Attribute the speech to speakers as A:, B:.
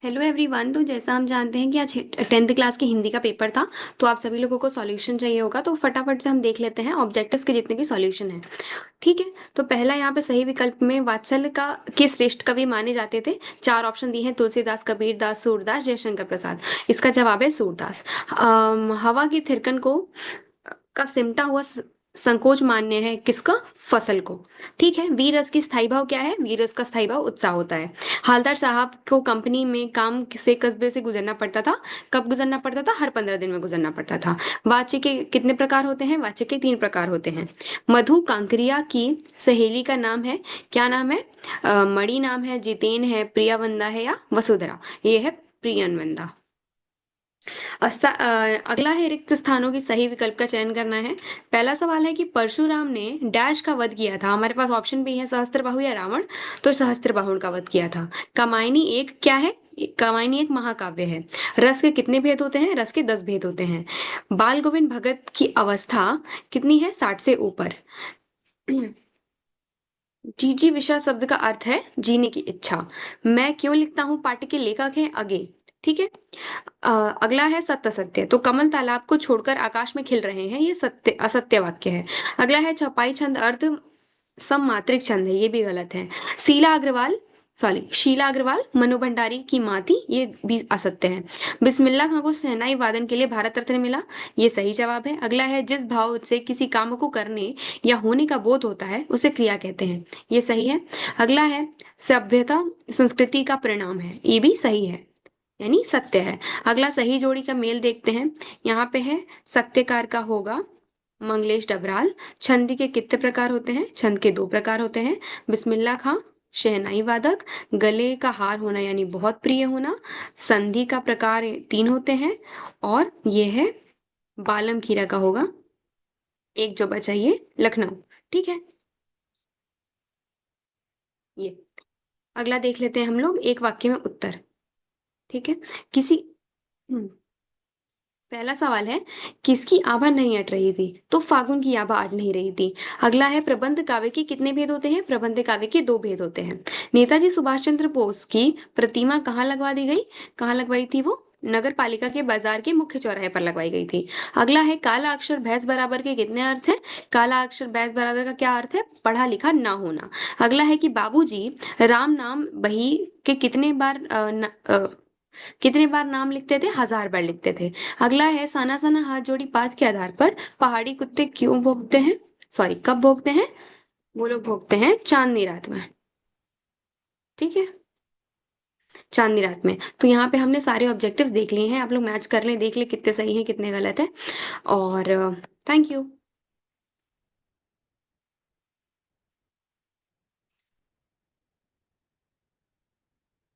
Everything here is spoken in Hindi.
A: Hello everyone. तो जैसा हम जानते हैं कि आज 10th क्लास की हिंदी का पेपर था, तो आप सभी लोगों को सॉल्यूशन चाहिए होगा। तो फटाफट से हम देख लेते हैं ऑब्जेक्टिव्स के जितने भी सॉल्यूशन हैं। ठीक है। तो पहला यहाँ पे सही विकल्प में वात्सल्य का के श्रेष्ठ कवि माने जाते थे। चार ऑप्शन दिए हैं: तुलसीदास, कबीरदास, सूरदास, जयशंकर प्रसाद। इसका जवाब है सूरदास। हवा की थिरकन को का सिमटा हुआ संकोच मान्य है किसका? फसल को। ठीक है। वीर रस की स्थायी भाव क्या है? वीर रस का स्थायी भाव उत्साह होता है। हालदार साहब को कंपनी में काम से कस्बे से गुजरना पड़ता था। कब गुजरना पड़ता था? हर 15 दिन में गुजरना पड़ता था। वाच्य के कितने प्रकार होते हैं? वाच्य के 3 प्रकार होते हैं। मधु कांकरिया की सहेली का नाम है, क्या नाम है? मणि नाम है, जितेन है, प्रियावंदा है या वसुंधरा? ये है प्रियनवंदा। अगला है रिक्त स्थानों की सही विकल्प का चयन करना है। पहला सवाल है कि परशुराम ने डैश का वध किया था। हमारे पास ऑप्शन भी है: सहस्त्रबाहु या रावण। तो सहस्त्रबाहु का वध किया था। कामायनी एक क्या है? कामायनी एक महाकाव्य है। रस के कितने भेद होते हैं? रस के 10 भेद होते हैं। बाल गोविंद भगत की अवस्था कितनी है? 60 से ऊपर। जीजी विशा शब्द का अर्थ है जीने की इच्छा। मैं क्यों लिखता हूँ पाठ के लेखक हैं अगे। ठीक है। अ, अगला है सत्य सत्य। तो कमल तालाब को छोड़कर आकाश में खिल रहे हैं, ये सत्य असत्य वाक्य है। अगला है छपाई छंद अर्थ सममात्रिक छंद है, ये भी गलत है। शीला अग्रवाल मनु भंडारी की माँ थी, ये भी असत्य है। बिस्मिल्लाह खां को शहनाई वादन के लिए भारत रत्न मिला, ये सही जवाब है। अगला है जिस भाव से किसी काम को करने या होने का बोध होता है उसे क्रिया कहते हैं, ये सही है। अगला है सभ्यता संस्कृति का परिणाम है, ये भी सही है, यानी सत्य है। अगला सही जोड़ी का मेल देखते हैं। यहाँ पे है सत्यकार का होगा मंगलेश डबराल। छंद के कितने प्रकार होते हैं? छंद के 2 प्रकार होते हैं। बिस्मिल्लाह खां शहनाई वादक। गले का हार होना यानी बहुत प्रिय होना। संधि का प्रकार 3 होते हैं। और ये है बालम खीरा का होगा एक जो बचा ये लखनऊ। ठीक है। ये अगला देख लेते हैं हम लोग एक वाक्य में उत्तर। ठीक है। किसी हम्म, पहला सवाल है किसकी आभा नहीं अट रही थी? तो फागुन की आभा अट नहीं रही थी। अगला है प्रबंध काव्य के कितने भेद होते हैं? प्रबंध काव्य के 2 भेद होते हैं। नेताजी सुभाष चंद्र बोस की प्रतिमा कहाँ लगवा दी गई? कहाँ लगवाई थी वो? नगर पालिका के बाजार के मुख्य चौराहे पर लगवाई गई थी। अगला है काला अक्षर भैंस बराबर के कितने अर्थ हैं? काला अक्षर भैंस बराबर का क्या अर्थ है? पढ़ा लिखा ना होना। अगला है कि बाबूजी राम नाम बही के कितने बार नाम लिखते थे? 1000 बार लिखते थे। अगला है साना साना हाथ जोड़ी पाठ के आधार पर पहाड़ी कुत्ते क्यों भोंकते हैं? सॉरी, कब भोंकते हैं? वो लोग भोंकते हैं चांदनी रात में। ठीक है। चांदनी रात में। तो यहाँ पे हमने सारे ऑब्जेक्टिव्स देख लिए हैं, आप लोग मैच कर लें, देख लें कितने सही हैं कितने गलत है। और थैंक यू।